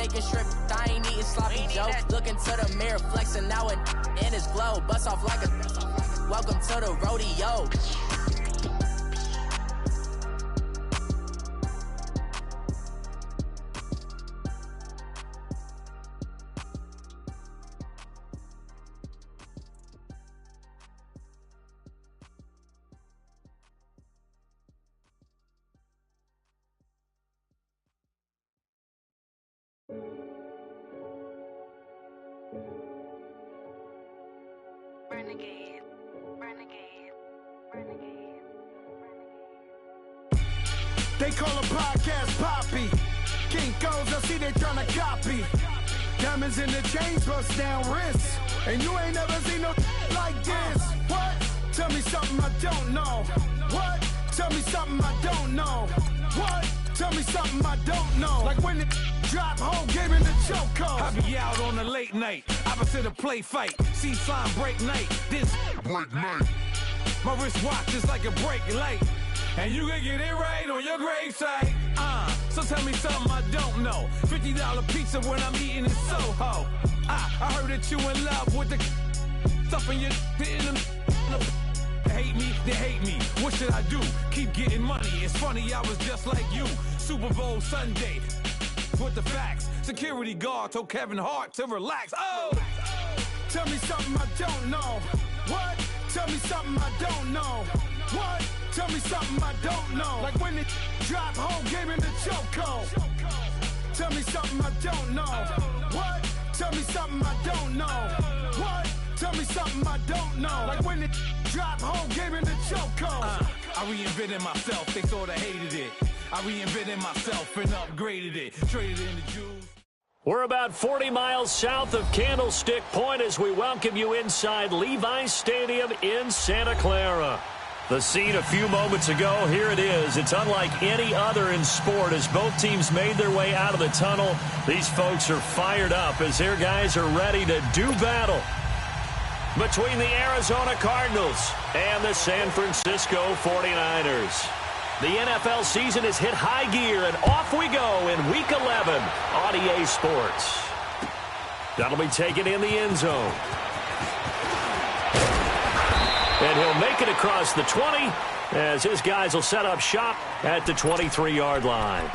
taking shrimp, I ain't eating sloppy Joe. Looking to the mirror, flexing now and in his glow. Bust off like a welcome to the rodeo. Renegade, renegade, renegade, renegade. They call a podcast Poppy. Kinkos, I see they tryna copy. Diamonds in the chains, bust down wrists. And you ain't never seen no like this. What? Tell me something I don't know. What? Tell me something I don't know. What? Tell me something I don't know. Like when it drop, whole game in the chokehold. I be out on a late night, opposite a play fight. See sign break night, this break night. My wristwatch is like a break light. And you can get it right on your gravesite. So tell me something I don't know. $50 pizza when I'm eating in Soho. I heard that you in love with the stuff in your hate me, they hate me. What should I do? Keep getting money. It's funny, I was just like you. Super Bowl Sunday with the facts. Security guard told Kevin Hart to relax. Oh! Tell me something I don't know. What? Tell me something I don't know. What? Tell me something I don't know. Like when it drop, whole game in the chokehold. Tell me something I don't know. What? Tell me something I don't know. What? Tell me something I don't know. Like when it drop, whole game in the chokehold. I reinvented myself, they sorta hated it. I reinvented myself and upgraded it. Traded in the Jews. We're about 40 miles south of Candlestick Point as we welcome you inside Levi's Stadium in Santa Clara. The scene a few moments ago, here it is. It's unlike any other in sport as both teams made their way out of the tunnel. These folks are fired up as their guys are ready to do battle between the Arizona Cardinals and the San Francisco 49ers. The NFL season has hit high gear, and off we go in Week 11 on EA Sports. That'll be taken in the end zone. And he'll make it across the 20 as his guys will set up shop at the 23-yard line.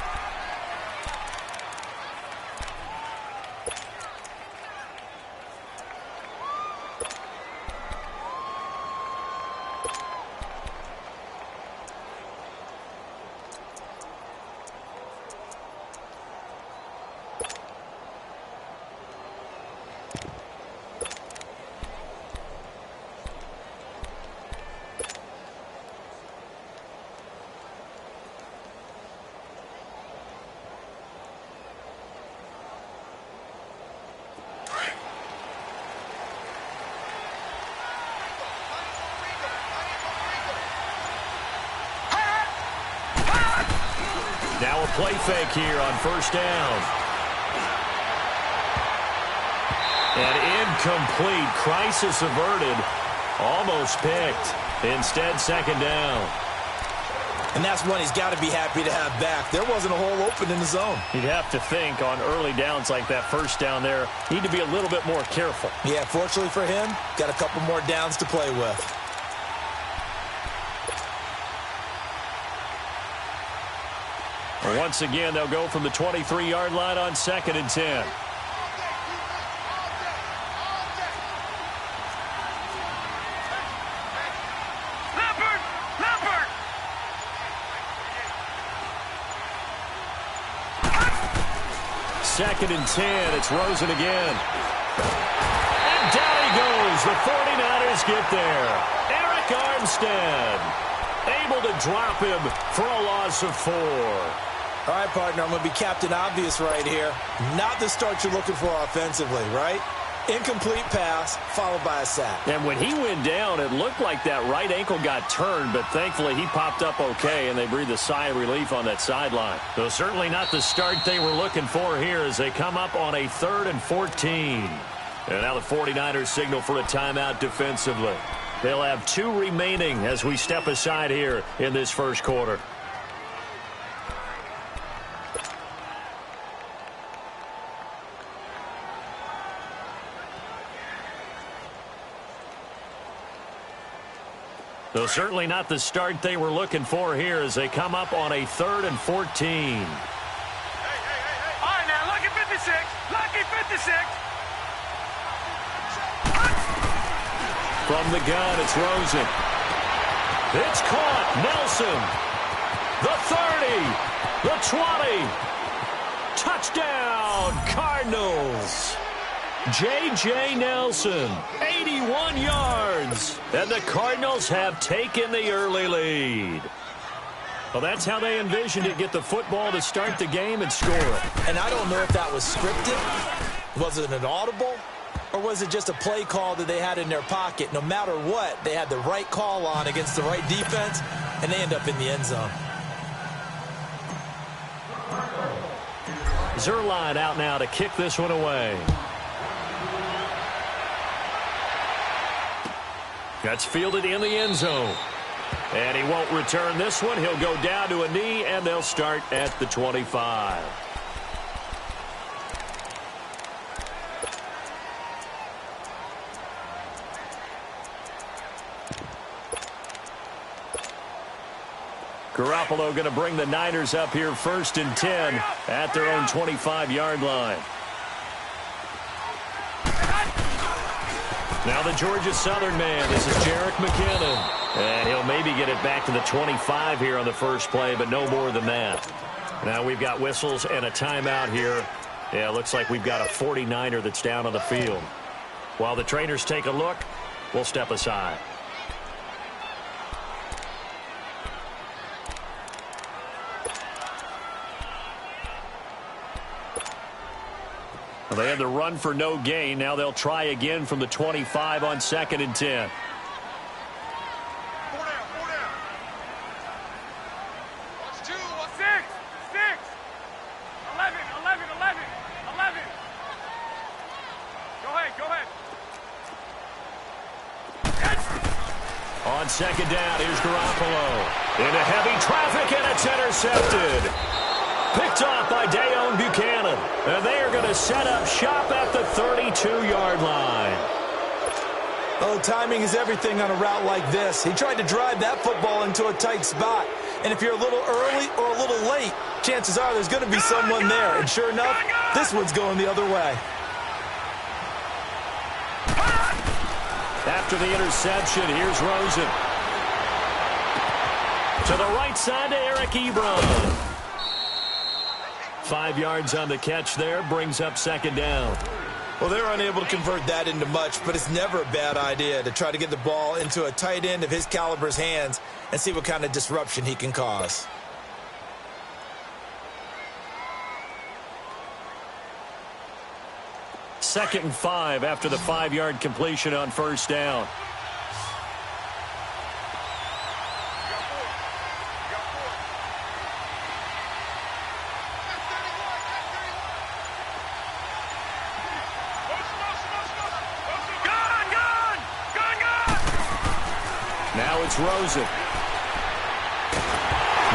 Now a play fake here on first down. And incomplete. Crisis averted. Almost picked. Instead, second down. And that's one he's got to be happy to have back. There wasn't a hole open in the zone. You'd have to think on early downs like that first down there, need to be a little bit more careful. Yeah, fortunately for him, got a couple more downs to play with. Once again, they'll go from the 23-yard line on 2nd and 10. Second and 10. It's Rosen again. And down he goes. The 49ers get there. Eric Armstead able to drop him for a loss of 4. All right, partner, I'm going to be Captain Obvious right here. Not the start you're looking for offensively, right? Incomplete pass, followed by a sack. And when he went down, it looked like that right ankle got turned, but thankfully he popped up okay, and they breathed a sigh of relief on that sideline. So certainly not the start they were looking for here as they come up on a 3rd and 14. And now the 49ers signal for a timeout defensively. They'll have 2 remaining as we step aside here in this first quarter. So certainly not the start they were looking for here as they come up on a 3rd and 14. All right, now, lucky 56. Lucky 56. From the gun, it's Rosen. It's caught. Nelson. The 30. The 20. Touchdown, Cardinals. J.J. Nelson, 81 yards. And the Cardinals have taken the early lead. Well, that's how they envisioned it. Get the football to start the game and score it. And I don't know if that was scripted. Was it an audible? Or was it just a play call that they had in their pocket? No matter what, they had the right call on against the right defense, and they end up in the end zone. Zerline out now to kick this one away. That's fielded in the end zone. And he won't return this one. He'll go down to a knee, and they'll start at the 25. Garoppolo going to bring the Niners up here 1st and 10 at their own 25-yard line. Now the Georgia Southern man. This is Jerick McKinnon. And he'll maybe get it back to the 25 here on the first play, but no more than that. Now we've got whistles and a timeout here. Yeah, it looks like we've got a 49er that's down on the field. While the trainers take a look, we'll step aside. Well, they had the run for no gain. Now they'll try again from the 25 on 2nd and 10. 4 down, 4 down. Watch 2, watch 6, 6. 11, 11, 11, 11. Go ahead, go ahead. On 2nd down, here's Garoppolo. Into heavy traffic, and it's intercepted. Picked off by Dayon Buchanan. And they are going to set up shop at the 32-yard line. Oh, timing is everything on a route like this. He tried to drive that football into a tight spot. And if you're a little early or a little late, chances are there's going to be someone there. And sure enough, this one's going the other way. After the interception, here's Rosen. To the right side to Eric Ebron. 5 yards on the catch there, brings up 2nd down. Well, they're unable to convert that into much, but it's never a bad idea to try to get the ball into a tight end of his caliber's hands and see what kind of disruption he can cause. Second and 5 after the 5-yard completion on 1st down. Now it's Rosen.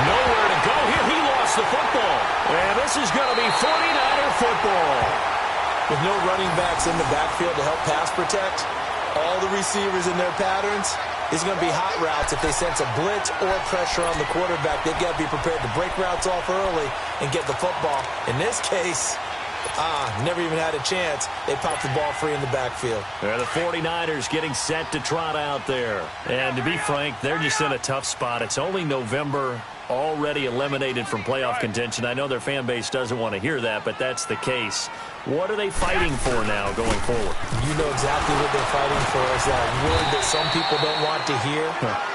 Nowhere to go here. He lost the football. And this is going to be 49er football. With no running backs in the backfield to help pass protect, all the receivers in their patterns, it's going to be hot routes if they sense a blitz or pressure on the quarterback. They've got to be prepared to break routes off early and get the football. In this case, never even had a chance. They popped the ball free in the backfield. They're the 49ers getting set to trot out there. And to be frank, they're just in a tough spot. It's only November, already eliminated from playoff contention. I know their fan base doesn't want to hear that, but that's the case. What are they fighting for now going forward? You know exactly what they're fighting for. Is that word that some people don't want to hear,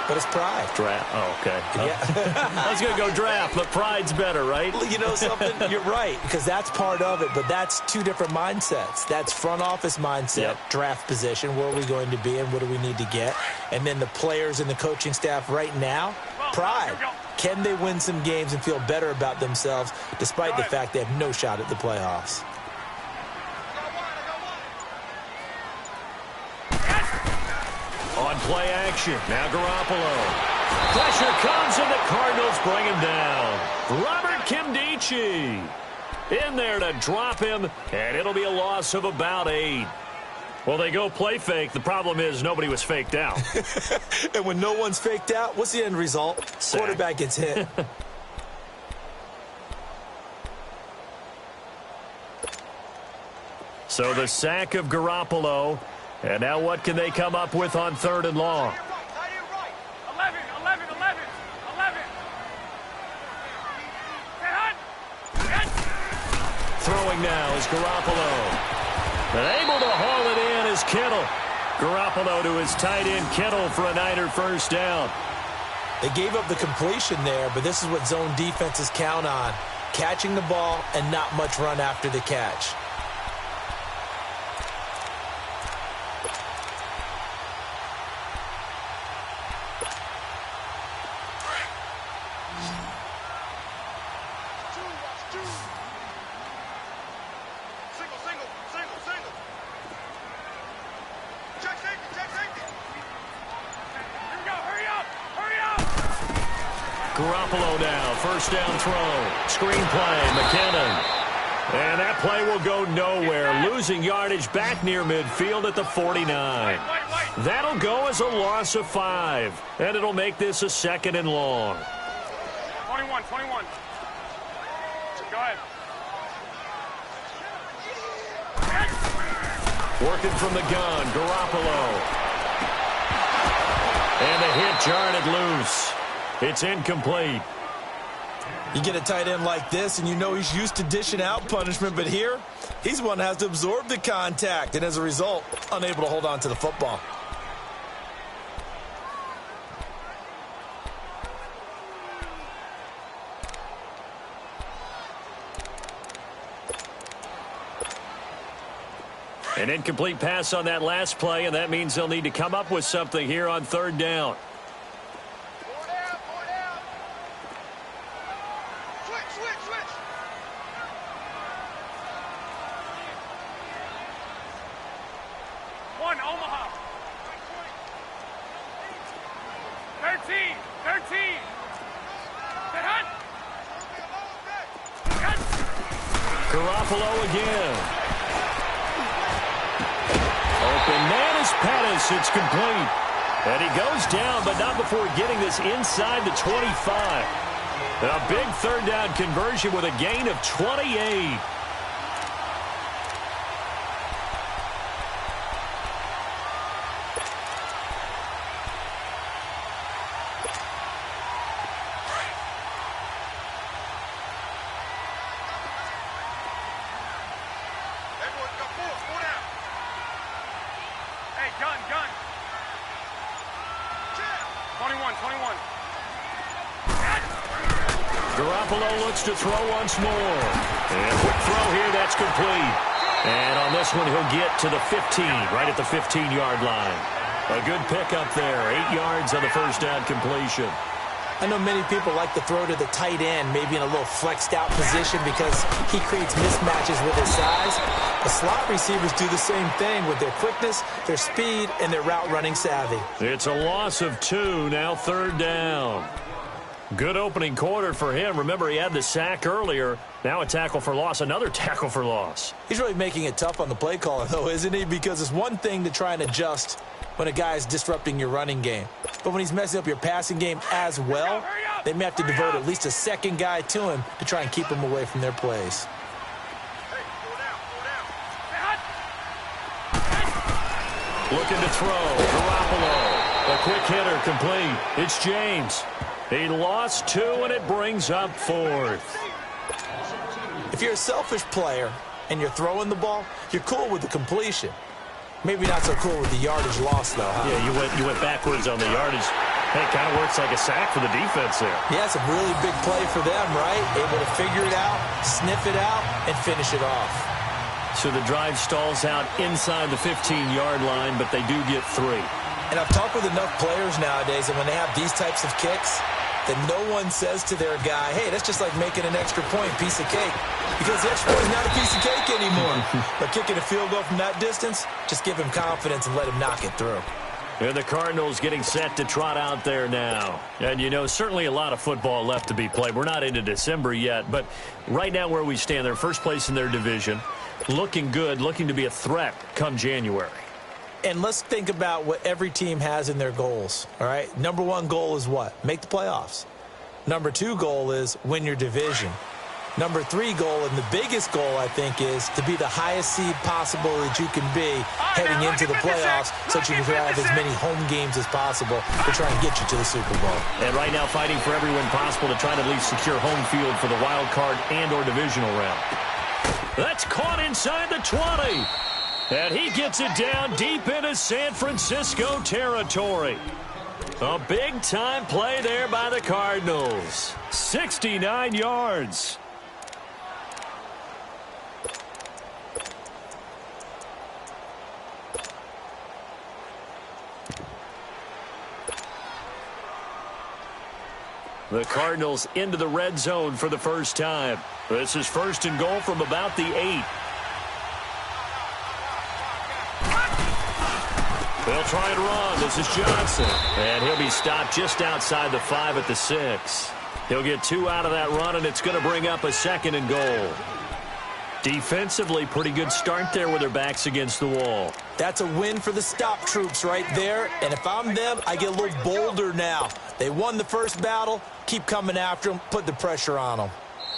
but it's pride. Draft. Oh, okay. Yeah. I was going to go draft, but pride's better, right? Well, you know something? You're right, because that's part of it, but that's two different mindsets. That's front office mindset, draft position, where are we going to be and what do we need to get? And then the players and the coaching staff right now, pride. Can they win some games and feel better about themselves despite the fact they have no shot at the playoffs? On play action, now Garoppolo. Pressure comes and the Cardinals bring him down. Robert Kimdichie in there to drop him, and it'll be a loss of about 8. Well, they go play fake. The problem is nobody was faked out. And when no one's faked out, what's the end result? Sack. Quarterback gets hit. So the sack of Garoppolo. And now what can they come up with on 3rd and long? 11. Throwing now is Garoppolo. And able to haul it in is Kittle. Garoppolo to his tight end Kittle for a Niner first down. They gave up the completion there, but this is what zone defenses count on. Catching the ball and not much run after the catch. Garoppolo now, first down throw. Screen play, McKinnon. And that play will go nowhere. Losing yardage back near midfield at the 49. That'll go as a loss of 5. And it'll make this a 2nd and long. 21. Go ahead. Working from the gun, Garoppolo. And the hit jarred it loose. It's incomplete. You get a tight end like this, and you know he's used to dishing out punishment, but here, he's the one that has to absorb the contact, and as a result, unable to hold on to the football. An incomplete pass on that last play, and that means they'll need to come up with something here on 3rd down. Garoppolo again. Open man is Pettis. It's complete. And he goes down, but not before getting this inside the 25. A big 3rd down conversion with a gain of 28. Garoppolo looks to throw once more. And quick throw here, that's complete. And on this one, he'll get to the 15, right at the 15-yard line. A good pickup there, 8 yards on the first down completion. I know many people like to throw to the tight end, maybe in a little flexed out position because he creates mismatches with his size. The slot receivers do the same thing with their quickness, their speed, and their route running savvy. It's a loss of 2, now 3rd down. Good opening quarter for him. Remember, he had the sack earlier. Now a tackle for loss, another tackle for loss. He's really making it tough on the play caller, though, isn't he? Because it's one thing to try and adjust when a guy is disrupting your running game. But when he's messing up your passing game as well, they may have to devote at least a second guy to him to try and keep him away from their plays. Looking to throw. Garoppolo. A quick hitter complete. It's James. He lost 2, and it brings up 4th. If you're a selfish player and you're throwing the ball, you're cool with the completion. Maybe not so cool with the yardage loss, though, huh? Yeah, you went backwards on the yardage. Hey, it kind of works like a sack for the defense there. Yeah, it's a really big play for them, right? Able to figure it out, sniff it out, and finish it off. So the drive stalls out inside the 15-yard line, but they do get 3. And I've talked with enough players nowadays, and when they have these types of kicks, that no one says to their guy, hey, that's just like making an extra point, piece of cake. Because the extra point is not a piece of cake anymore. But kicking a field goal from that distance, just give him confidence and let him knock it through. And the Cardinals getting set to trot out there now. And, you know, certainly a lot of football left to be played. We're not into December yet, but right now where we stand, they're first place in their division. Looking good, looking to be a threat come January. And let's think about what every team has in their goals, all right? Number one goal is what? Make the playoffs. Number two goal is win your division. Number three goal, and the biggest goal, I think, is to be the highest seed possible that you can be heading into the playoffs so that you can have as many home games as possible to try and get you to the Super Bowl. And right now fighting for every win possible to try to at least secure home field for the wild card and or divisional round. That's caught inside the 20. And he gets it down deep into San Francisco territory. A big-time play there by the Cardinals. 69 yards. The Cardinals into the red zone for the first time. This is first and goal from about the 8. They'll try and run. This is Johnson. And he'll be stopped just outside the 5 at the 6. He'll get 2 out of that run, and it's going to bring up a second and goal. Defensively, pretty good start there with their backs against the wall. That's a win for the stop troops right there. And if I'm them, I get a little bolder now. They won the first battle. Keep coming after them. Put the pressure on them.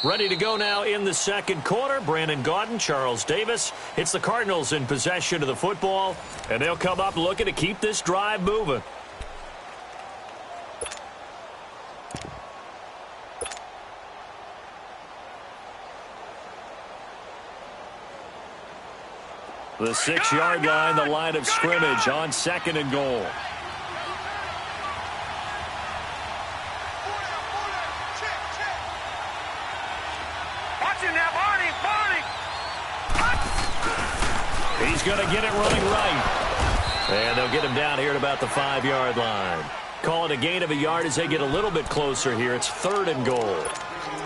Ready to go now in the second quarter. Brandon Gaudin, Charles Davis. It's the Cardinals in possession of the football, and they'll come up looking to keep this drive moving. The 6-yard line, the line of scrimmage on second and goal. He's going to get it running right. And they'll get him down here at about the 5-yard line. Call it a gain of a yard as they get a little bit closer here. It's third and goal.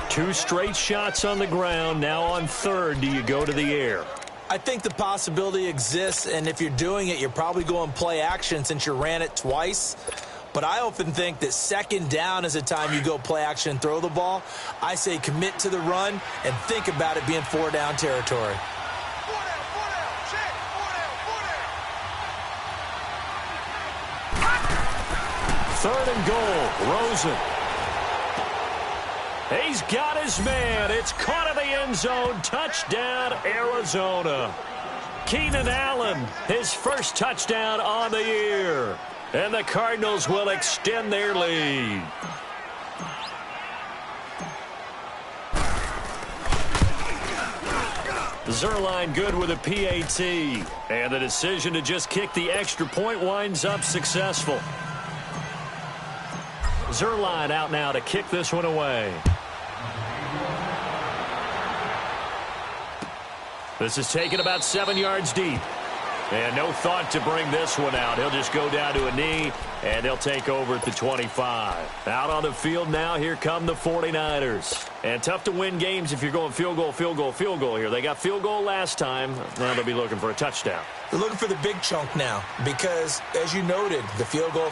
2 straight shots on the ground. Now on third, do you go to the air? I think the possibility exists, and if you're doing it, you're probably going play action since you ran it twice. But I often think that second down is the time you go play action and throw the ball. I say commit to the run and think about it being 4-down territory. Third and goal, Rosen. He's got his man. It's caught in the end zone. Touchdown, Arizona. Keenan Allen, his first touchdown on the year. And the Cardinals will extend their lead. Zerline good with a PAT. And the decision to just kick the extra point winds up successful. Zerline out now to kick this one away. This is taken about 7 yards deep. And no thought to bring this one out. He'll just go down to a knee, and they'll take over at the 25. Out on the field now, here come the 49ers. And tough to win games if you're going field goal, field goal, field goal here. They got field goal last time. Now they'll be looking for a touchdown. They're looking for the big chunk now because, as you noted, the field goal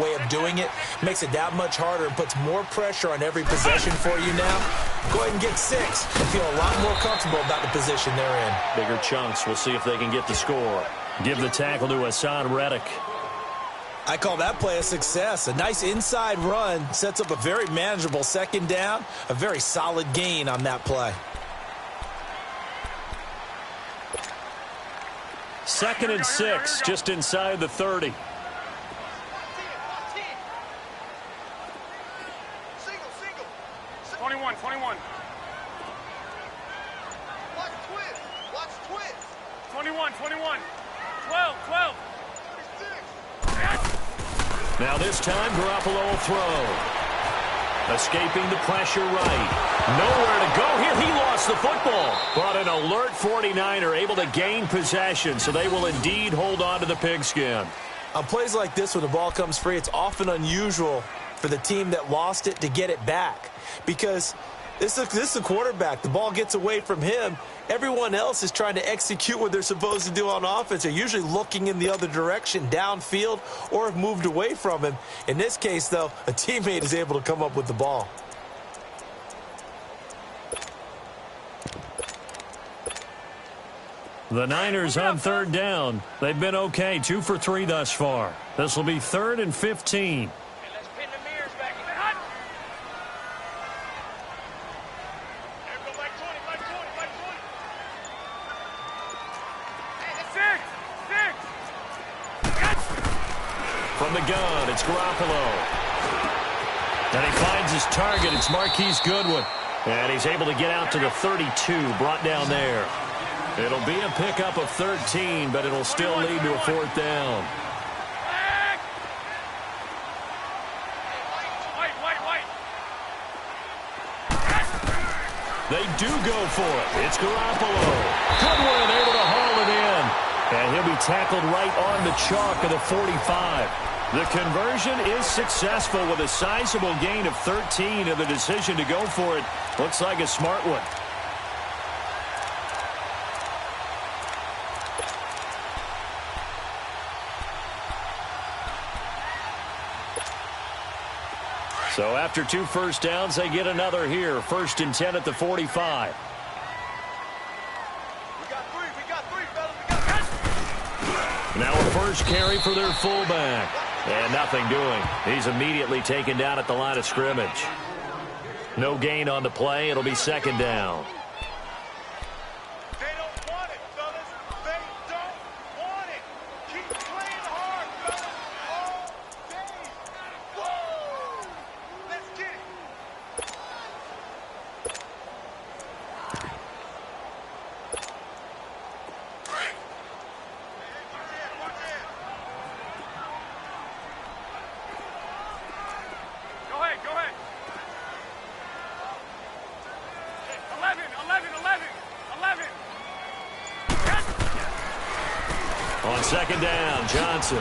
way of doing it makes it that much harder and puts more pressure on every possession for you now. Go ahead and get 6 and feel a lot more comfortable about the position they're in. Bigger chunks. We'll see if they can get the score. Give the tackle to Hassan Reddick. I call that play a success. A nice inside run sets up a very manageable second down. A very solid gain on that play. Second and 6, just inside the 30. Single. 21. Watch twist. 21. 12. Now this time, Garoppolo will throw. Escaping the pressure right. Nowhere to go here. He lost the football. But an alert 49er able to gain possession, so they will indeed hold on to the pigskin. On plays like this, when the ball comes free, it's often unusual for the team that lost it to get it back. Because this is a quarterback. The ball gets away from him. Everyone else is trying to execute what they're supposed to do on offense. They're usually looking in the other direction, downfield, or have moved away from him. In this case, though, a teammate is able to come up with the ball. The Niners on third down. They've been okay, 2 for 3 thus far. This will be 3rd and 15. Let's pin the mirrors back. From the gun, it's Garoppolo. And he finds his target. It's Marquise Goodwin. And he's able to get out to the 32, brought down there. It'll be a pickup of 13, but it'll still lead to a 4th down. They do go for it. It's Garoppolo. Goodwin able to haul it in. And he'll be tackled right on the chalk of the 45. The conversion is successful with a sizable gain of 13, and the decision to go for it looks like a smart one. So after 2 first downs, they get another here. 1st and 10 at the 45. We got three, fellas. Now a first carry for their fullback. And nothing doing. He's immediately taken down at the line of scrimmage. No gain on the play. It'll be 2nd down. They don't want it, fellas. They don't want it. Keep playing hard, fellas. All day. Whoa! Let's get it. Go ahead. 11. On 2nd down, Johnson.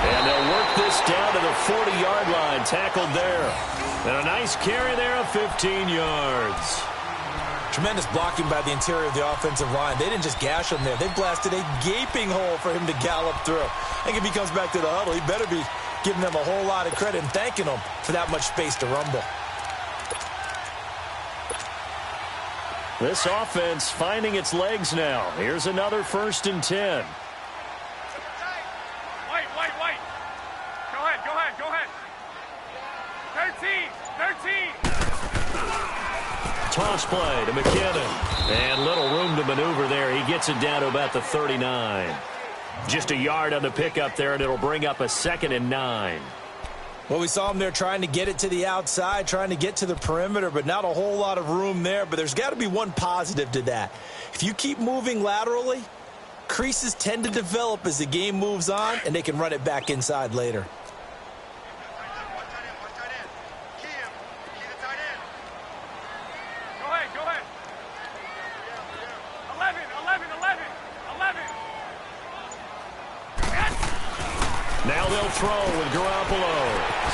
And they'll work this down to the 40-yard line, tackled there. And a nice carry there of 15 yards. Tremendous blocking by the interior of the offensive line. They didn't just gash him there. They blasted a gaping hole for him to gallop through. I think if he comes back to the huddle, he better be giving them a whole lot of credit and thanking them for that much space to rumble. This offense finding its legs now. Here's another 1st and 10. White. Go ahead. 13. Toss play to McKinnon. And little room to maneuver there. He gets it down to about the 39. Just a yard on the pickup there, and it'll bring up a 2nd and 9. Well, we saw him there trying to get it to the outside, trying to get to the perimeter, but not a whole lot of room there. But there's got to be one positive to that. If you keep moving laterally, creases tend to develop as the game moves on, and they can run it back inside later. Go ahead. 11. Now they'll throw with Garoppolo.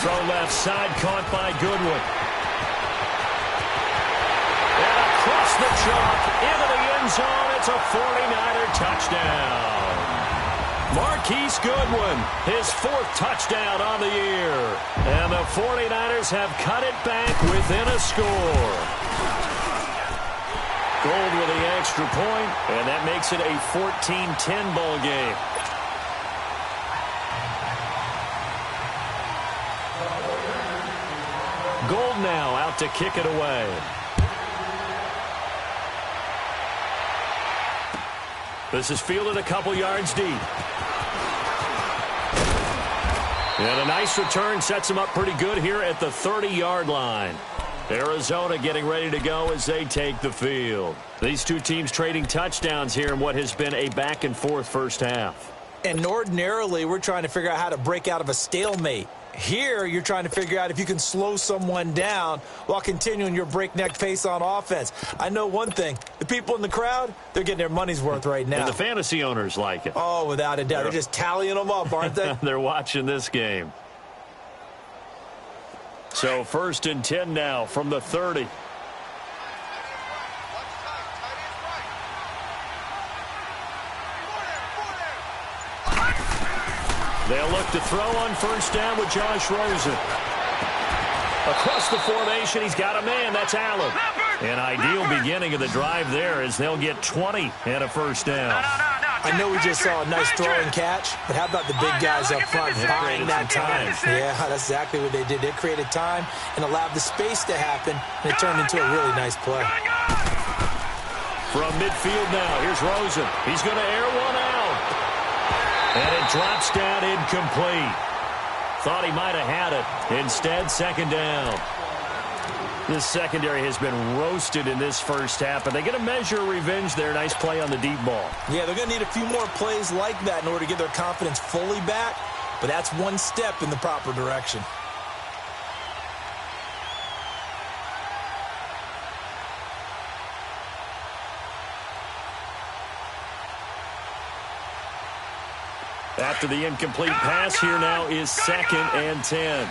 Throw left side, caught by Goodwin. And across the chalk, into the end zone, it's a 49er touchdown. Marquise Goodwin, his 4th touchdown on the year. And the 49ers have cut it back within a score. Gold with the extra point, and that makes it a 14-10 ball game. Gold now out to kick it away. This is fielded a couple yards deep. And a nice return sets him up pretty good here at the 30-yard line. Arizona getting ready to go as they take the field. These two teams trading touchdowns here in what has been a back-and-forth first half. And ordinarily, we're trying to figure out how to break out of a stalemate. Here, you're trying to figure out if you can slow someone down while continuing your breakneck pace on offense. I know one thing. The people in the crowd, they're getting their money's worth right now. And the fantasy owners like it. Oh, without a doubt. They're just tallying them up, aren't they? They're watching this game. So 1st and 10 now from the 30. They'll look to throw on 1st down with Josh Rosen. Across the formation, he's got a man. That's Allen. An ideal beginning of the drive there as they'll get 20 and a first down. I know we just saw a nice throw and catch, but how about the big guys up front buying that time? Yeah, that's exactly what they did. They created time and allowed the space to happen, and it turned into a really nice play. From midfield now, here's Rosen. He's going to air one out. And it drops down incomplete. Thought he might have had it. Instead, second down. This secondary has been roasted in this first half, but they get a measure of revenge there. Nice play on the deep ball. Yeah, they're going to need a few more plays like that in order to get their confidence fully back, but that's one step in the proper direction. After the incomplete pass, here now is 2nd and 10.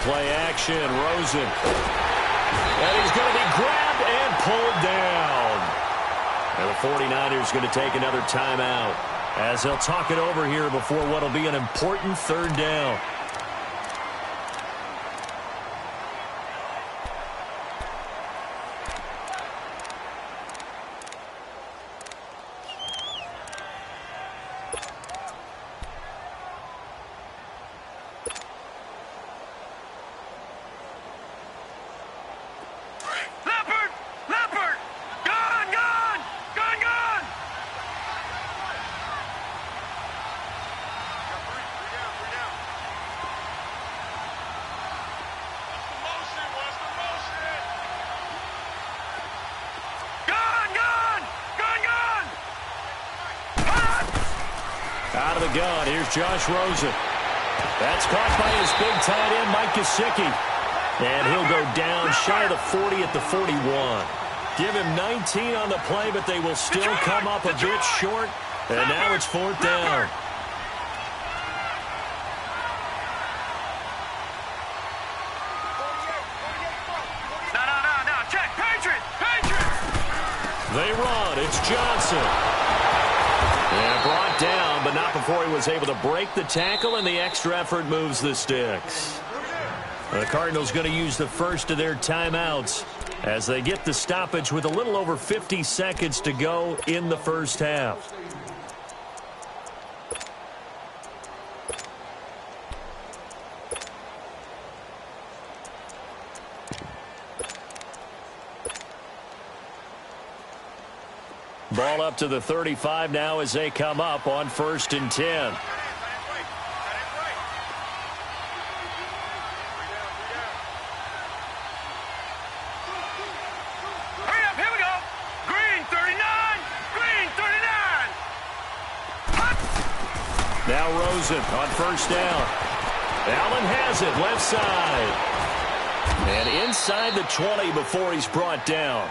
Play action, Rosen. And he's going to be grabbed and pulled down. And the 49ers going to take another timeout as they'll talk it over here before what will be an important third down. Out of the gun, here's Josh Rosen. That's caught by his big tight end, Mike Gesicki. And he'll go down shy of the 40 at the 41. Give him 19 on the play, but they will still come up a bit short. And now it's 4th down. No, check, Patriots! They run, it's Johnson. And brought down, but not before he was able to break the tackle, and the extra effort moves the sticks. The Cardinals going to use the first of their timeouts as they get the stoppage with a little over 50 seconds to go in the first half. Ball up to the 35 now as they come up on 1st and 10. Hurry up, here we go. Green 39, green 39. Now Rosen on 1st down. Allen has it left side. And inside the 20 before he's brought down.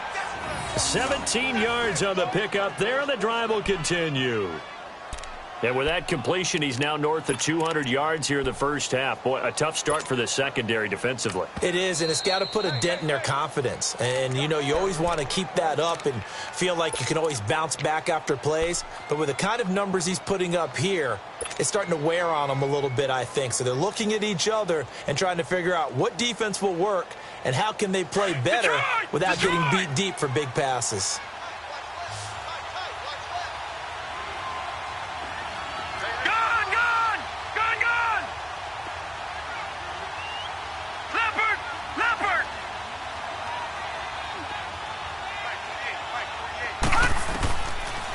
17 yards on the pickup there, and the drive will continue. And with that completion, he's now north of 200 yards here in the first half. Boy, a tough start for the secondary defensively. It is, and it's got to put a dent in their confidence. And, you know, you always want to keep that up and feel like you can always bounce back after plays. But with the kind of numbers he's putting up here, it's starting to wear on them a little bit, I think. So they're looking at each other and trying to figure out what defense will work and how can they play better without getting beat deep for big passes.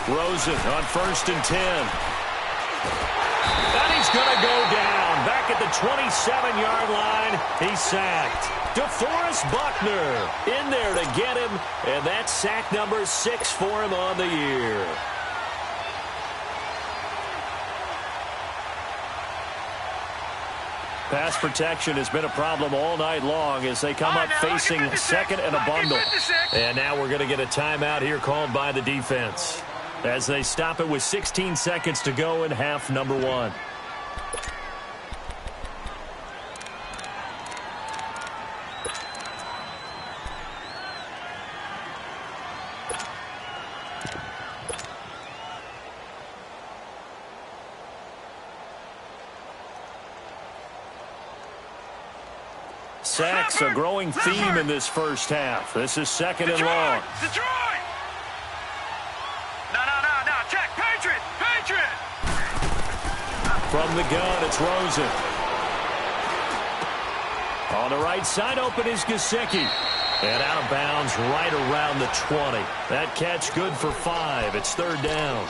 Rosen on 1st and 10. And he's going to go down. Back at the 27-yard line, he's sacked. DeForest Buckner in there to get him, and that's sack number 6 for him on the year. Pass protection has been a problem all night long as they come up facing 2nd and a bundle. And now we're going to get a timeout here called by the defense as they stop it with 16 seconds to go in half number 1. Sacks, a growing theme in this first half. This is second and long. Detroit! No. Check. Patriot! From the gun, it's Rosen. On the right side, open is Gesicki. And out of bounds right around the 20. That catch good for 5. It's third down.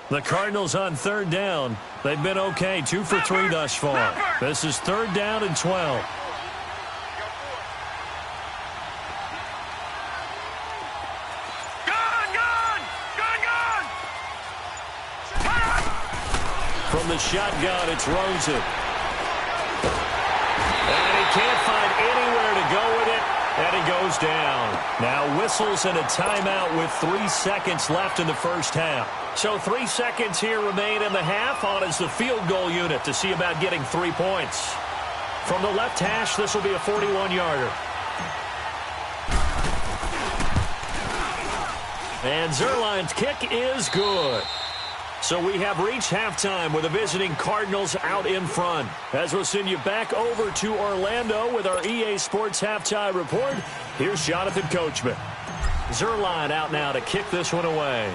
The Cardinals on third down. They've been okay, 2 for 3 thus far. This is third down and 12. From the shotgun, it's Rosen. And he can't find anywhere to go with it, and he goes down. Now whistles and a timeout with 3 seconds left in the first half. So 3 seconds here remain in the half. On is the field goal unit to see about getting 3 points. From the left hash, this will be a 41-yarder. And Zerline's kick is good. So we have reached halftime with the visiting Cardinals out in front. As we'll send you back over to Orlando with our EA Sports Halftime Report, here's Jonathan Coachman. Zerline out now to kick this one away.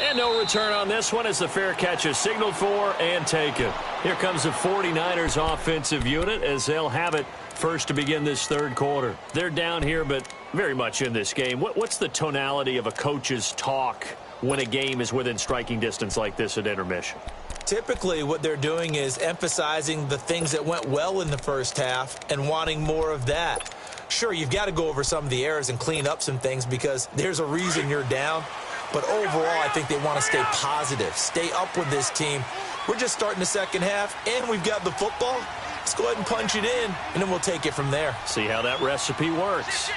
And no return on this one as the fair catch is signaled for and taken. Here comes the 49ers offensive unit as they'll have it first to begin this third quarter. They're down here, but very much in this game. What's the tonality of a coach's talk when a game is within striking distance like this at intermission? Typically, what they're doing is emphasizing the things that went well in the first half and wanting more of that. Sure, you've got to go over some of the errors and clean up some things because there's a reason you're down. But overall, I think they want to stay positive, stay up with this team. We're just starting the second half, and we've got the football. Let's go ahead and punch it in, and then we'll take it from there. See how that recipe works.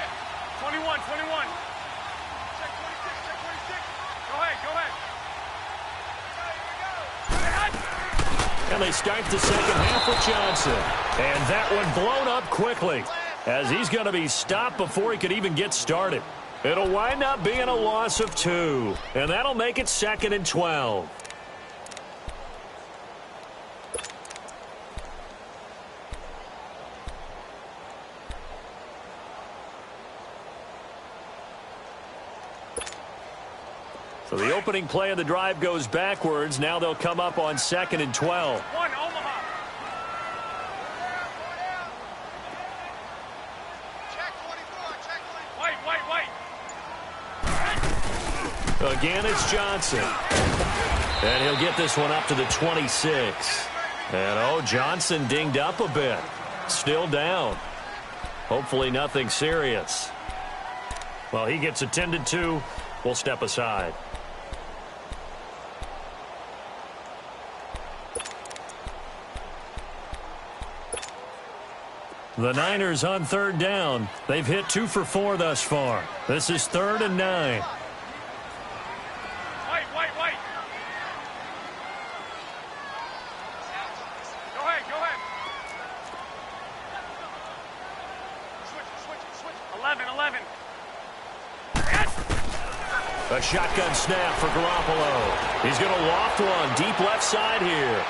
21. Check 26. Go ahead. And they start the second half with Johnson. And that one blown up quickly as he's going to be stopped before he could even get started. It'll wind up being a loss of 2, and that'll make it second and 12. So the opening play of the drive goes backwards. Now they'll come up on second and 12. One, Omaha. Check 24. White. Again, it's Johnson. And he'll get this one up to the 26. And, Johnson dinged up a bit. Still down. Hopefully nothing serious. Well, he gets attended to. We'll step aside. The Niners on third down. They've hit 2 for 4 thus far. This is third and 9. White. Go ahead. Switch. 11. A shotgun snap for Garoppolo. He's going to loft one deep left side here.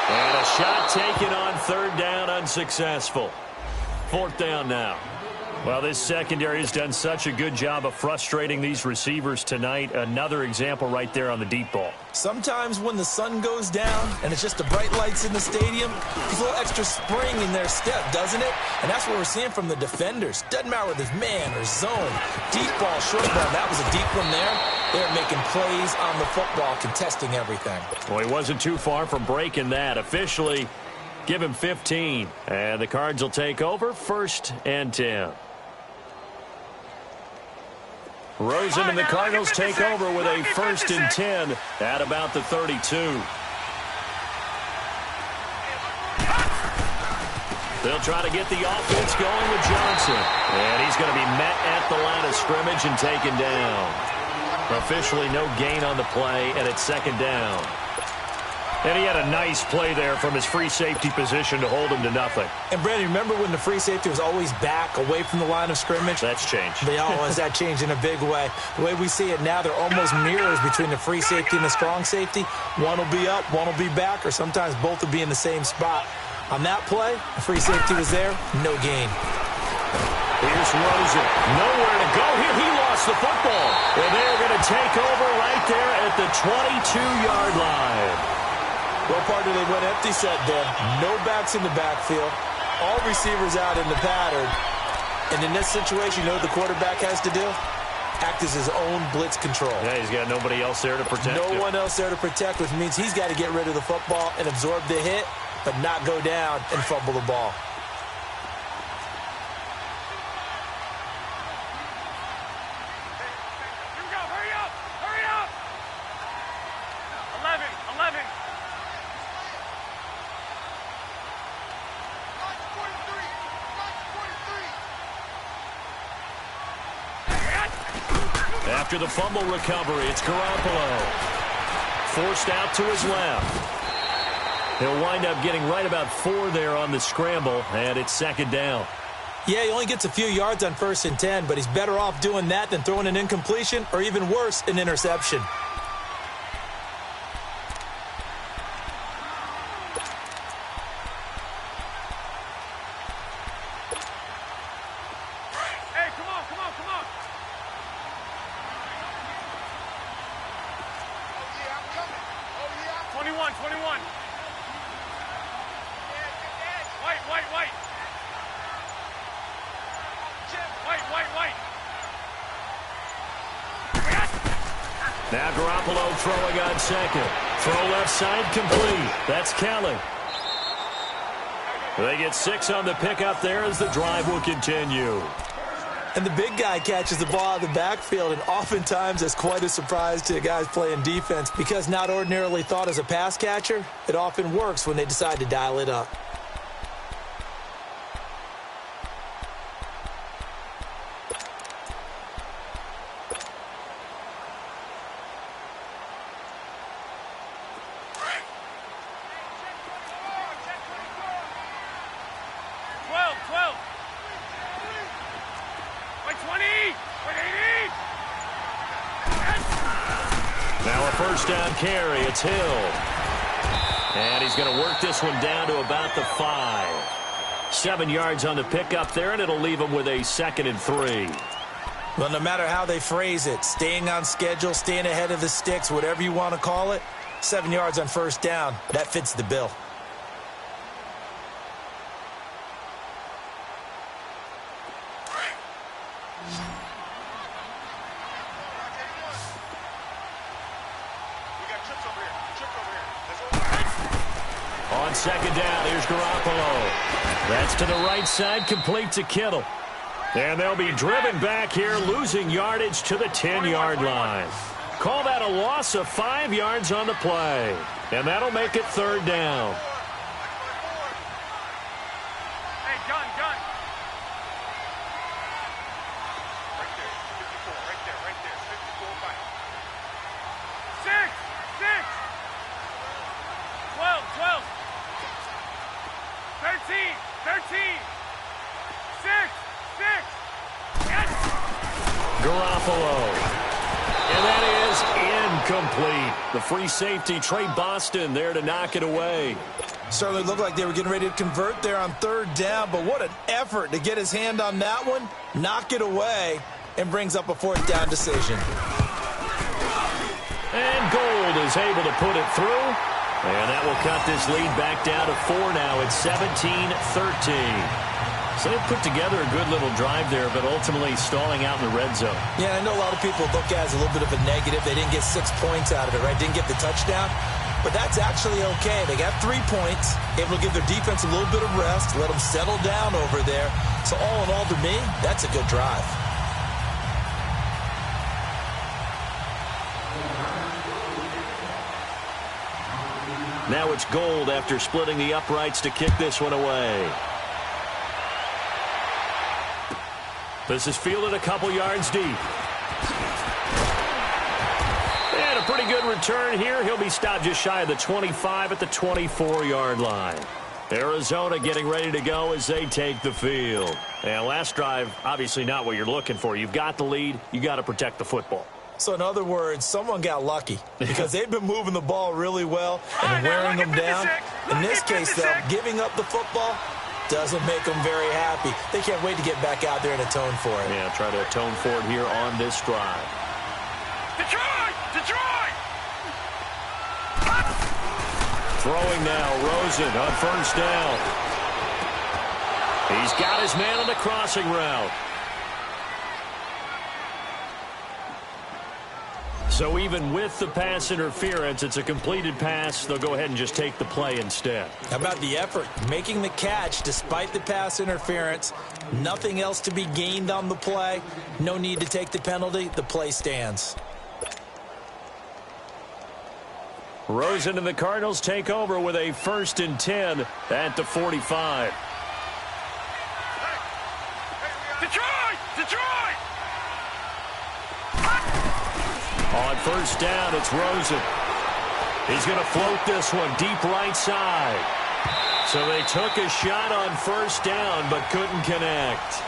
And a shot taken on third down, unsuccessful. Fourth down now. Well, this secondary has done such a good job of frustrating these receivers tonight. Another example right there on the deep ball. Sometimes when the sun goes down and it's just the bright lights in the stadium, there's a little extra spring in their step, doesn't it? And that's what we're seeing from the defenders. Doesn't matter whether it's man or zone. Deep ball, short ball. That was a deep one there. They're making plays on the football, contesting everything. Well, he wasn't too far from breaking that. Officially, give him 15. And the Cards will take over first and 10. Rosen and the Cardinals take over with a first and 10 at about the 32. They'll try to get the offense going with Johnson. And he's going to be met at the line of scrimmage and taken down. Officially no gain on the play, and it's second down. And he had a nice play there from his free safety position to hold him to nothing. And, Brandon, remember when the free safety was always back away from the line of scrimmage? That's changed. They always that changed in a big way. The way we see it now, they're almost mirrors between the free safety and the strong safety. One will be up, one will be back, or sometimes both will be in the same spot. On that play, the free safety was there, no gain. Here's Rosen. Nowhere to go here. He lost the football. And they're going to take over right there at the 22-yard line. Well, partner, they went empty set then. No backs in the backfield. All receivers out in the pattern. And in this situation, you know what the quarterback has to do? Act as his own blitz control. Yeah, he's got nobody else there to protect him. No one else there to protect, which means he's got to get rid of the football and absorb the hit, but not go down and fumble the ball. Here we go. Hurry up. Hurry up. 11. After the fumble recovery, it's Garoppolo. Forced out to his left. He'll wind up getting right about 4 there on the scramble, and it's second down. Yeah, he only gets a few yards on 1st and 10, but he's better off doing that than throwing an incompletion or even worse, an interception. Hey, come on. Oh, yeah, I'm coming. Oh, yeah. 21. White. White. Now Garoppolo throwing on second. Throw left side complete. That's Kelly. They get 6 on the pickup there as the drive will continue. And the big guy catches the ball out of the backfield, and oftentimes that's quite a surprise to the guys playing defense because not ordinarily thought as a pass catcher, it often works when they decide to dial it up. Now a first down carry. It's Hill. And he's going to work this one down to about the 5. 7 yards on the pickup there, and it'll leave him with a 2nd and 3. Well, no matter how they phrase it, staying on schedule, staying ahead of the sticks, whatever you want to call it, 7 yards on first down, that fits the bill. On second down, here's Garoppolo. That's to the right side, complete to Kittle. And they'll be driven back here, losing yardage to the 10-yard line. Call that a loss of 5 yards on the play. And that'll make it 3rd down. Hey, gun. Right there, 54, right there, 54, fight. 6, 12, 13, 6. Garoppolo. And that is incomplete. The free safety, Trey Boston, there to knock it away. Certainly looked like they were getting ready to convert there on 3rd down, but what an effort to get his hand on that one, knock it away, and brings up a 4th down decision. And Gold is able to put it through. And that will cut this lead back down to 4 now. It's 17-13. So they put together a good little drive there, but ultimately stalling out in the red zone. Yeah, I know a lot of people look at it as a little bit of a negative. They didn't get 6 points out of it, right? Didn't get the touchdown. But that's actually okay. They got 3 points, able to give their defense a little bit of rest, let them settle down over there. So all in all, to me, that's a good drive. Now it's Gold after splitting the uprights to kick this one away. This is fielded a couple yards deep. And a a pretty good return here. He'll be stopped just shy of the 25 at the 24-yard line. Arizona getting ready to go as they take the field. And last drive, obviously not what you're looking for. You've got the lead. You got to protect the football. So in other words, someone got lucky because they've been moving the ball really well and wearing them down. In this case, though, giving up the football doesn't make them very happy. They can't wait to get back out there and atone for it. Yeah, try to atone for it here on this drive. Detroit! Detroit! Throwing now, Rosen on first down. He's got his man on the crossing route. So even with the pass interference, it's a completed pass. They'll go ahead and just take the play instead. How about the effort? Making the catch despite the pass interference. Nothing else to be gained on the play. No need to take the penalty. The play stands. Rosen and the Cardinals take over with a 1st and 10 at the 45. Detroit! Detroit! On first down, it's Rosen. He's going to float this one deep right side. So they took a shot on first down but couldn't connect.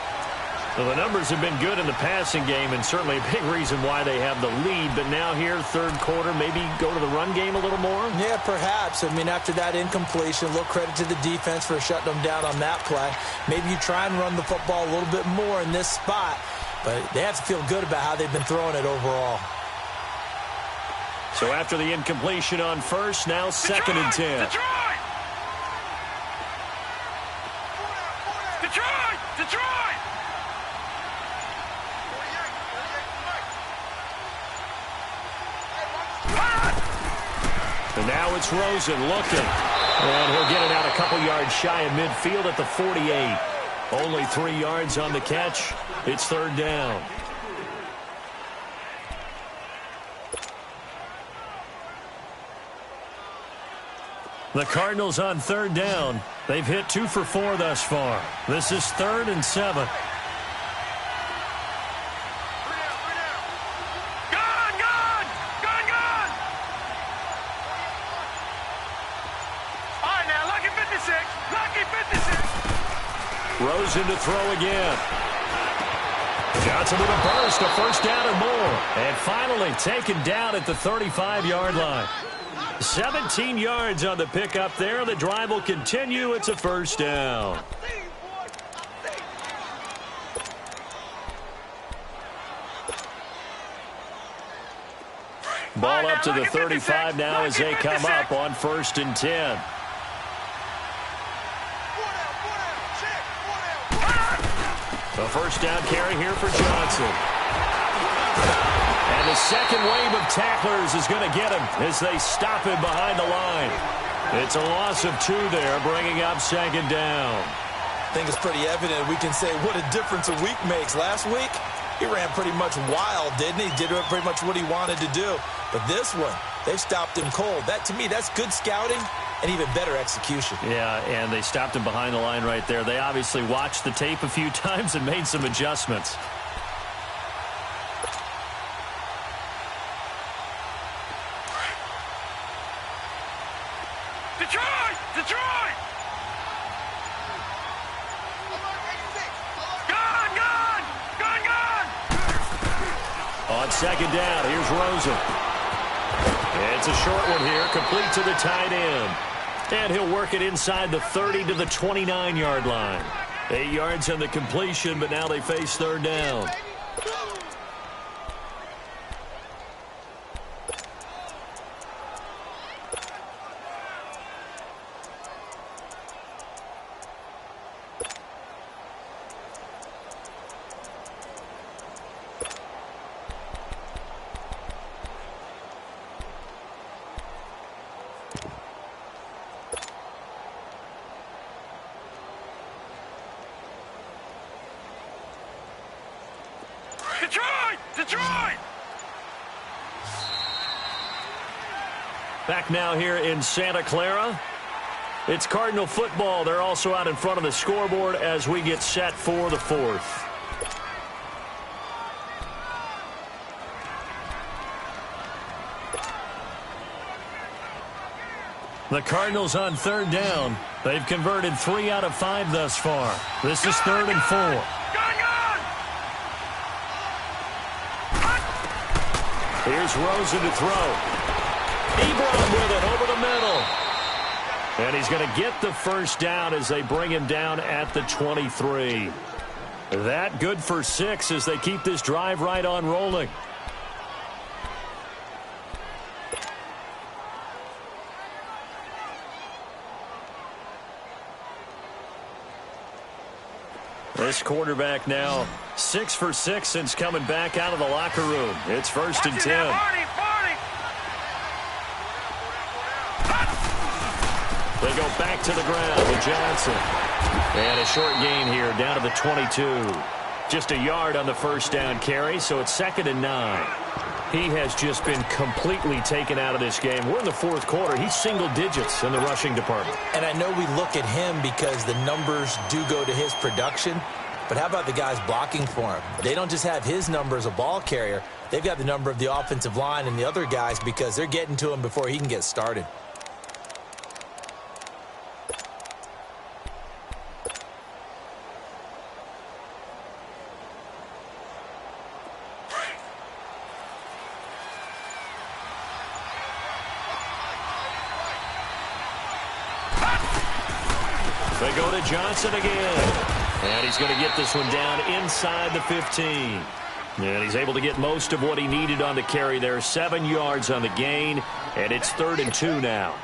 Well, the numbers have been good in the passing game and certainly a big reason why they have the lead. But now here, third quarter, maybe go to the run game a little more? Yeah, perhaps. I mean, after that incompletion, a little credit to the defense for shutting them down on that play. Maybe you try and run the football a little bit more in this spot. But they have to feel good about how they've been throwing it overall. So after the incompletion on first, now 2nd and 10. Detroit! Detroit! Detroit! And now it's Rosen looking. And he'll get it out a couple yards shy of midfield at the 48. Only 3 yards on the catch. It's 3rd down. The Cardinals on 3rd down. They've hit 2 for 4 thus far. This is 3rd and 7. Rosen to throw again. Johnson with a burst, a 1st down and more. And finally taken down at the 35-yard line. 17 yards on the pickup there. The drive will continue. It's a 1st down. Ball up to the 35 now as they come up on 1st and 10. A 1st down carry here for Johnson. And the second wave of tacklers is going to get him as they stop him behind the line. It's a loss of 2 there, bringing up 2nd down. I think it's pretty evident. We can say what a difference a week makes. Last week, he ran pretty much wild, didn't he? Did pretty much what he wanted to do. But this one, they've stopped him cold. That, to me, that's good scouting and even better execution. Yeah, and they stopped him behind the line right there. They obviously watched the tape a few times and made some adjustments. Detroit! Detroit! Gone! Gone! Gone! Gone! On 2nd down, here's Rosen. It's a short one here, complete to the tight end. And he'll work it inside the 30 to the 29-yard line. 8 yards on the completion, but now they face 3rd down. Detroit! Detroit! Back now here in Santa Clara. It's Cardinal football. They're also out in front of the scoreboard as we get set for the 4th. The Cardinals on third down. They've converted 3 out of 5 thus far. This is 3rd and 4. Here's Rosen to throw. Ebron with it over the middle. And he's going to get the first down as they bring him down at the 23. That good for 6 as they keep this drive right on rolling. This quarterback now 6 for 6 since coming back out of the locker room. It's 1st and 10. They go back to the ground with Johnson. And a short gain here down to the 22. Just a yard on the first down carry, so it's 2nd and 9. He has just been completely taken out of this game. We're in the 4th quarter. He's single digits in the rushing department. And I know we look at him because the numbers do go to his production. But how about the guys blocking for him? They don't just have his number as a ball carrier. They've got the number of the offensive line and the other guys because they're getting to him before he can get started. They go to Johnson again. And he's going to get this one down inside the 15. And he's able to get most of what he needed on the carry there. 7 yards on the gain. And it's 3rd and 2 now.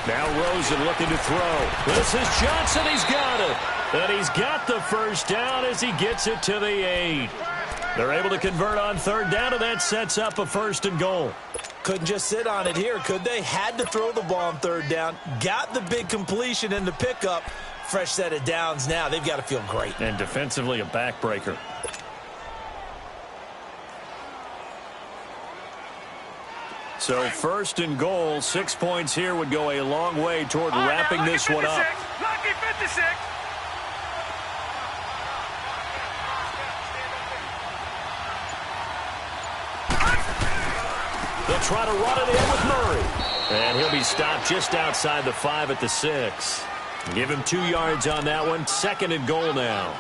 Now Rosen looking to throw. This is Johnson. He's got it. And he's got the first down as he gets it to the 8. They're able to convert on 3rd down, and that sets up a 1st and goal. Couldn't just sit on it here, could they? Had to throw the ball on 3rd down. Got the big completion in the pickup. Fresh set of downs now. They've got to feel great. And defensively, a backbreaker. So 1st and goal, 6 points here would go a long way toward wrapping this one up. Lucky 56. They'll try to run it in with Murray. And he'll be stopped just outside the 5 at the 6. Give him 2 yards on that one. 2nd and goal now.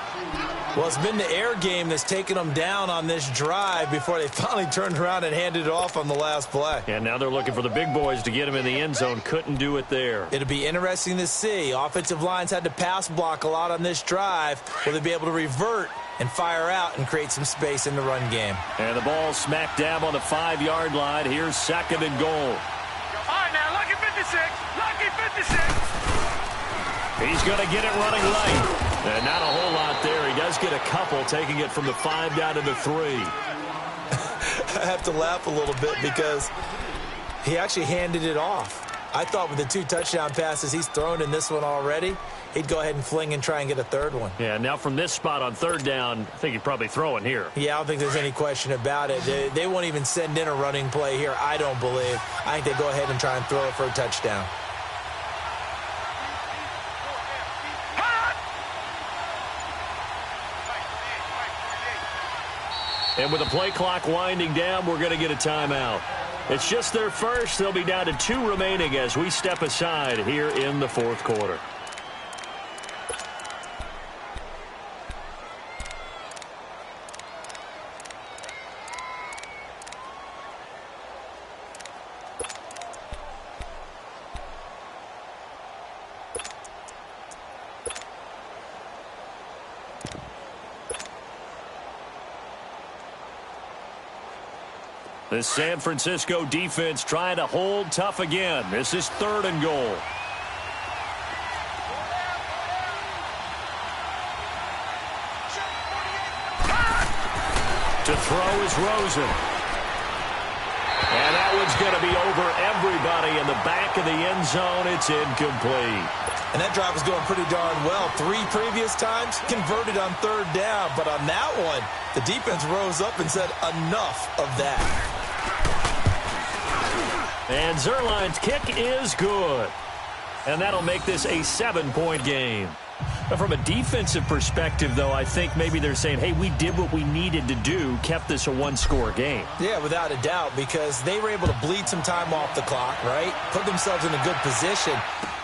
Well, it's been the air game that's taken them down on this drive before they finally turned around and handed it off on the last play. And now they're looking for the big boys to get him in the end zone. Couldn't do it there. It'll be interesting to see. Offensive lines had to pass block a lot on this drive. Will they be able to revert and fire out and create some space in the run game? And the ball smack dab on the 5-yard line. Here's 2nd and goal. All right, now, lucky 56. Lucky 56. He's going to get it running light. And not a whole lot there. He does get a couple, taking it from the 5 down to the 3. I have to laugh a little bit because he actually handed it off. I thought with the 2 touchdown passes he's thrown in this one already, he'd go ahead and fling and try and get a 3rd one. Yeah, now from this spot on 3rd down, I think he'd probably throw in here. Yeah, I don't think there's any question about it. They won't even send in a running play here, I don't believe. I think they go ahead and try and throw it for a touchdown. And with the play clock winding down, we're going to get a timeout. It's just their first. They'll be down to 2 remaining as we step aside here in the 4th quarter. The San Francisco defense trying to hold tough again. This is 3rd and goal. To throw is Rosen. And that one's going to be over everybody in the back of the end zone. It's incomplete. And that drive was going pretty darn well. 3 previous times, converted on 3rd down. But on that one, the defense rose up and said, enough of that. And Zerline's kick is good. And that'll make this a 7-point game. Now, from a defensive perspective, though, I think maybe they're saying, hey, we did what we needed to do, kept this a one-score game. Yeah, without a doubt, because they were able to bleed some time off the clock, right? Put themselves in a good position,